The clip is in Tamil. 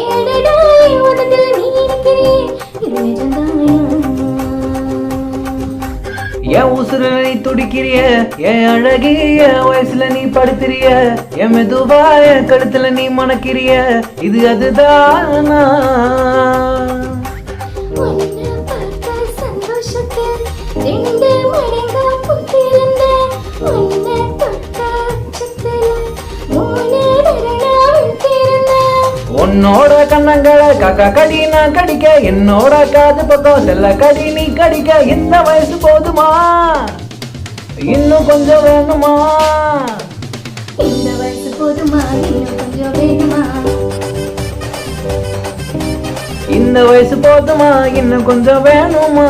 ஏடடா உதட்டில் நீ இருக்கிறே இது நிஜம்தானா என் உசுர நீ துடிக்கிறிய என் அழகிய வயசுல நீ படுத்துறிய என் மெதுவா என் கழுத்துல நீ மணக்கிறிய இது அதுதானா உன்னை பார்த்த சந்தோஷத்தில் ரெண்டு மடங்கா புத்திருந்த உன்னை தொட்ட உச்சத்தில் மூணு விரலா விழுத்திருந்த உன்னோட கண்ணங்களை காக்கா கடி நான் கடிக்க என்னோட காது பக்கம் செல்ல கடி நீ கடிக்க இந்த வயசு போதுமா இன்னும் கொஞ்சம் வேணுமா இந்த வயசு போதுமா இன்னும் கொஞ்சம் வேணுமா இந்த வயசு போதுமா இன்னும் கொஞ்சம் வேணுமா